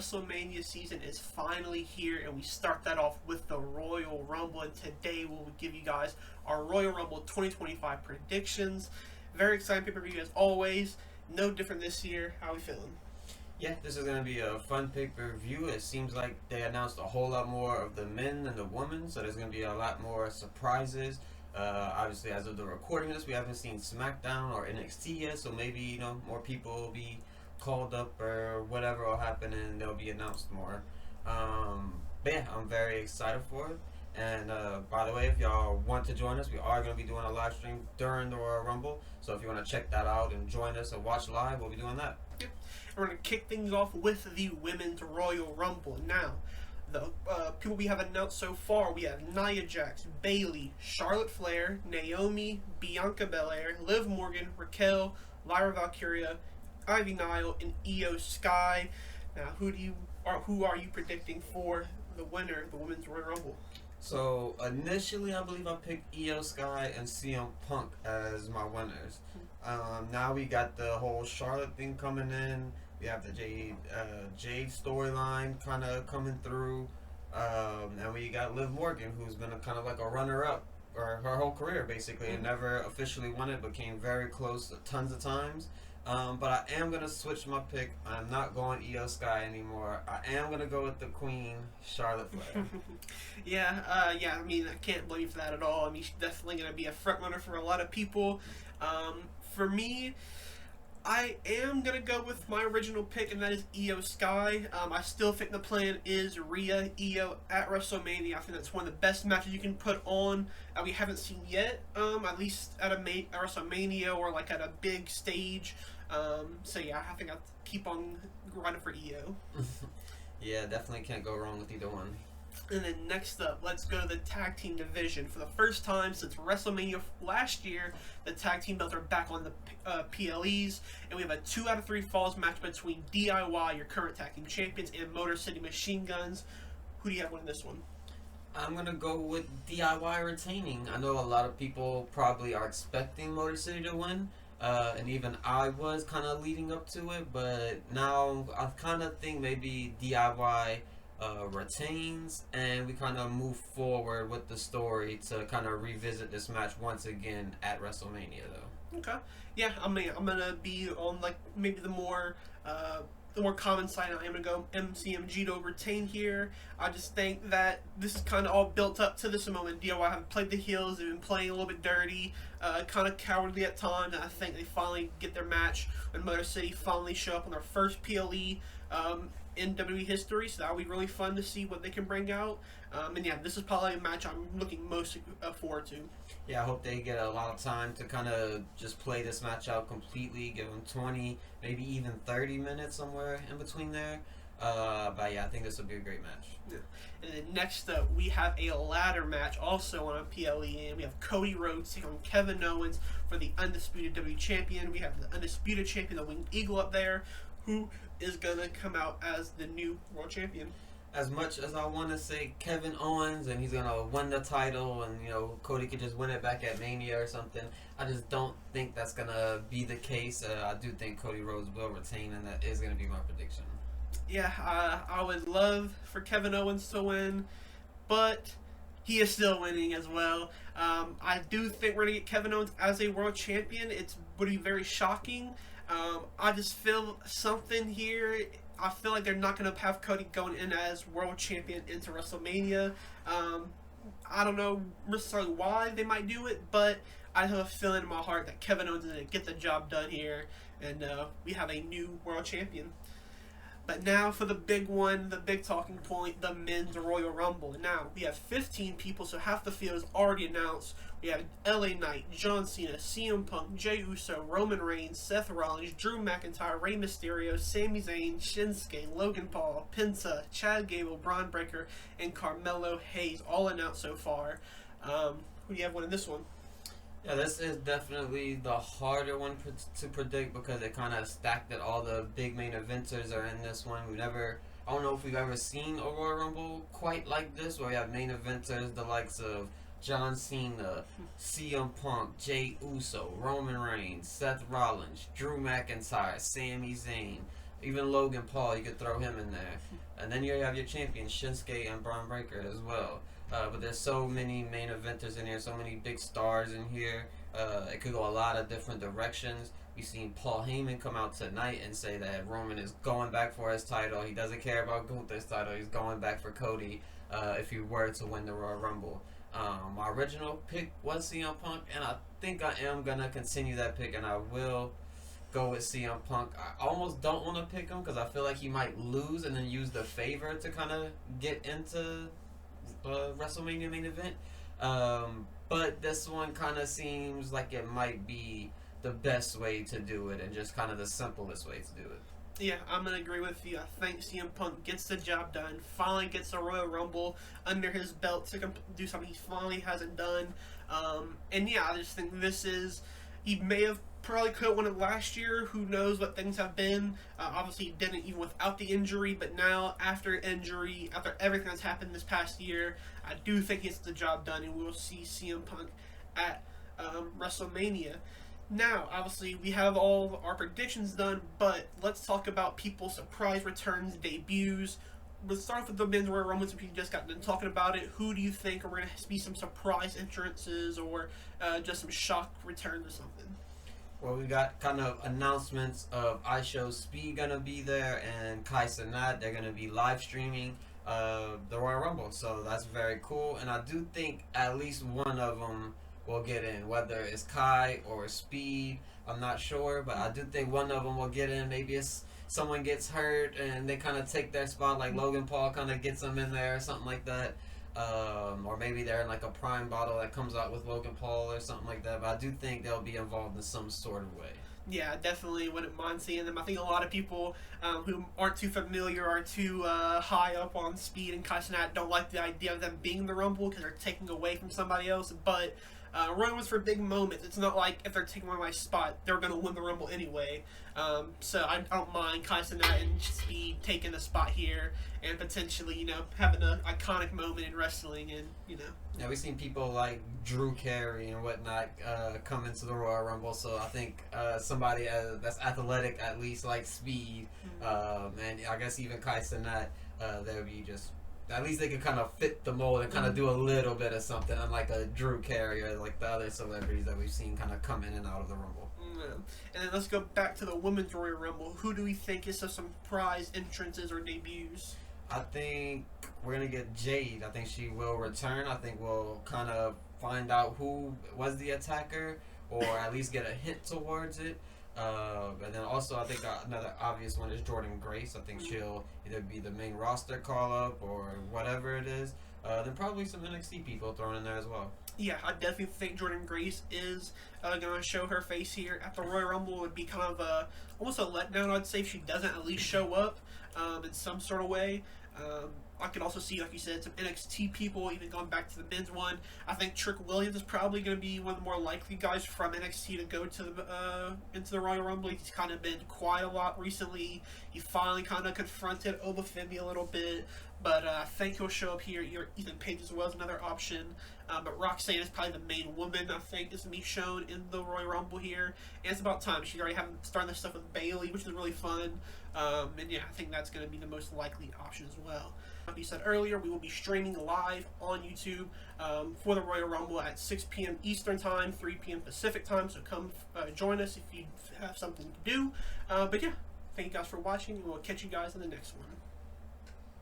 WrestleMania season is finally here, and we start that off with the Royal Rumble. And today we'll give you guys our Royal Rumble 2025 predictions. Very exciting pay-per-view as always. No different this year. How are we feeling? Yeah, this is going to be a fun pay-per-view. It seems like they announced a whole lot more of the men than the women, so there's going to be a lot more surprises. Obviously, as of the recording of this, we haven't seen SmackDown or NXT yet, so maybe, more people will be called up or whatever will happen and they'll be announced more. But yeah, I'm very excited for it. And by the way, if y'all want to join us, we are going to be doing a live stream during the Royal Rumble. So if you want to check that out and join us and watch live, we'll be doing that. Yep. We're going to kick things off with the Women's Royal Rumble. Now, the people we have announced so far, we have Nia Jax, Bayley, Charlotte Flair, Naomi, Bianca Belair, Liv Morgan, Raquel, Lyra Valkyria, Ivy Nile, and Io Sky. Now, who are you predicting for the winner of the Women's Royal Rumble? So initially, I believe I picked Io Sky and CM Punk as my winners. Now we got the whole Charlotte thing coming in. We have the Jade storyline kind of coming through. And we got Liv Morgan, who's been kind of like a runner-up or her whole career, basically, and never officially won it, but came very close tons of times. But I am going to switch my pick. I'm not going Io Sky anymore. I am going to go with the Queen, Charlotte Flair. Yeah, I mean, I can't blame you for that at all. I mean, she's definitely going to be a front runner for a lot of people. For me, I am going to go with my original pick, and that is Io Sky. I still think the plan is Rhea Io at WrestleMania. I think that's one of the best matches you can put on that we haven't seen yet, at least at a WrestleMania or like at a big stage. So yeah, I think I'll keep on running for Io. Yeah, definitely can't go wrong with either one. And then next up, let's go to the tag team division. For the first time since WrestleMania last year, the tag team belts are back on the PLEs, and we have a 2 out of 3 falls match between DIY, your current tag team champions, and Motor City Machine Guns. Who do you have winning this one? I'm going to go with DIY retaining. I know a lot of people probably are expecting Motor City to win, and even I was kind of leading up to it, but now I kind of think maybe DIY retains, and we kind of move forward with the story to kind of revisit this match once again at WrestleMania, though. Okay. Yeah, I mean, I'm gonna be on like maybe the more common side. I am gonna go MCMG to retain here. I just think that this is kind of all built up to this moment. DIY have played the heels, they've been playing a little bit dirty, kind of cowardly at times, and I think they finally get their match when Motor City finally show up on their first PLE in WWE history, so that'll be really fun to see what they can bring out. And yeah, this is probably a match I'm looking most forward to. Yeah, I hope they get a lot of time to kind of just play this match out completely, give them 20, maybe even 30 minutes somewhere in between there. But yeah, I think this will be a great match. Yeah. And then next up, we have a ladder match also on a PLE, and we have Cody Rhodes taking on Kevin Owens for the Undisputed WWE Champion. We have the Undisputed Champion, the Winged Eagle, up there, who is going to come out as the new World Champion. As much as I want to say Kevin Owens and he's going to win the title and, Cody could just win it back at Mania or something, I just don't think that's going to be the case. I do think Cody Rhodes will retain, and that is going to be my prediction. Yeah, I would love for Kevin Owens to win, but he is still winning as well. I do think we're going to get Kevin Owens as a World Champion. It would be very shocking. I just feel something here. I feel like they're not going to have Cody going in as World Champion into WrestleMania. I don't know necessarily why they might do it, but I have a feeling in my heart that Kevin Owens is going to get the job done here, and we have a new World Champion. But now for the big one, the big talking point, the Men's Royal Rumble. Now, we have 15 people, so half the field is already announced. We have LA Knight, John Cena, CM Punk, Jey Uso, Roman Reigns, Seth Rollins, Drew McIntyre, Rey Mysterio, Sami Zayn, Shinsuke, Logan Paul, Penta, Chad Gable, Braun Breaker, and Carmelo Hayes, all announced so far. Who do you have winning this one? Yeah, this is definitely the harder one to predict because it kind of stacked that all the big main eventers are in this one. I don't know if we've ever seen a Royal Rumble quite like this, where we have main eventers the likes of John Cena, CM Punk, Jey Uso, Roman Reigns, Seth Rollins, Drew McIntyre, Sami Zayn, Even Logan Paul, you could throw him in there. And then you have your champions, Shinsuke and Braun Breaker as well. But there's so many main eventers in here, so many big stars in here. It could go a lot of different directions. We've seen Paul Heyman come out tonight and say that Roman is going back for his title. He doesn't care about Gunther's title. He's going back for Cody if he were to win the Royal Rumble. My original pick was CM Punk, and I think I am going to continue that pick, and I will go with CM Punk. I almost don't want to pick him because I feel like he might lose and then use the favor to kind of get into WrestleMania main event. But this one kind of seems like it might be the best way to do it and just kind of the simplest way to do it. Yeah, I'm going to agree with you. I think CM Punk gets the job done, finally gets the Royal Rumble under his belt to do something he finally hasn't done. And yeah, I just think this is, he may have probably could have won it last year. Who knows what things have been. Obviously, he didn't even without the injury, but now after injury, after everything that's happened this past year, I do think he gets the job done, and we'll see CM Punk at WrestleMania. Now, obviously, we have all our predictions done, but let's talk about people's surprise returns, debuts. Let's start off with the men's Royal Rumble since we just got done talking about it. Who do you think are going to be some surprise entrances or just some shock returns or something? Well, we got kind of announcements of iShow Speed going to be there and Kai Cenat. They're going to be live streaming the Royal Rumble, so that's very cool. And I do think at least one of them will get in, whether it's Kai or Speed. I'm not sure, but I do think one of them will get in. Maybe it's someone gets hurt and they kind of take their spot, like Logan Paul kind of gets them in there or something like that. Or maybe they're in like a prime bottle that comes out with Logan Paul or something like that. But I do think they'll be involved in some sort of way. Yeah, definitely wouldn't mind seeing them. I think a lot of people who aren't too familiar or too high up on Speed and Kai Cenat don't like the idea of them being in the Rumble because they're taking away from somebody else. But Royal was for big moments. It's not like if they're taking away my spot, they're going to win the Rumble anyway. So I don't mind Kai Cenat and Speed taking the spot here and potentially, you know, having an iconic moment in wrestling and, you know. Yeah, we've seen people like Drew Carey and whatnot come into the Royal Rumble, so I think somebody that's athletic at least like Speed, and I guess even Kai Cenat, they'll be just, at least they can kind of fit the mold and kind of do a little bit of something, unlike a Drew Carey or like the other celebrities that we've seen kind of come in and out of the Rumble. And then let's go back to the Women's Royal Rumble. Who do we think is some surprise entrances or debuts? I think we're going to get Jade. I think she will return. I think we'll kind of find out who was the attacker or at least get a hint towards it. And then also I think another obvious one is Jordan Grace. I think she'll either be the main roster call-up or whatever it is. Then probably some NXT people thrown in there as well. Yeah, I definitely think Jordan Grace is going to show her face here at the Royal Rumble. It would be kind of almost a letdown, I'd say, if she doesn't at least show up in some sort of way. I could also see, like you said, some NXT people, even going back to the men's one. I think Trick Williams is probably going to be one of the more likely guys from NXT to go to the into the Royal Rumble. He's kind of been quiet a lot recently. He finally kind of confronted Obafemi a little bit, but I think he'll show up here. Ethan Page as well is another option. But Roxanne is probably the main woman, I think, is going to be shown in the Royal Rumble here. And it's about time. She's already starting this stuff with Bayley, which is really fun. And yeah, I think that's going to be the most likely option as well. Like you said earlier, we will be streaming live on YouTube for the Royal Rumble at 6 p.m. Eastern Time, 3 p.m. Pacific Time. So come join us if you have something to do. But yeah, thank you guys for watching, and we'll catch you guys in the next one.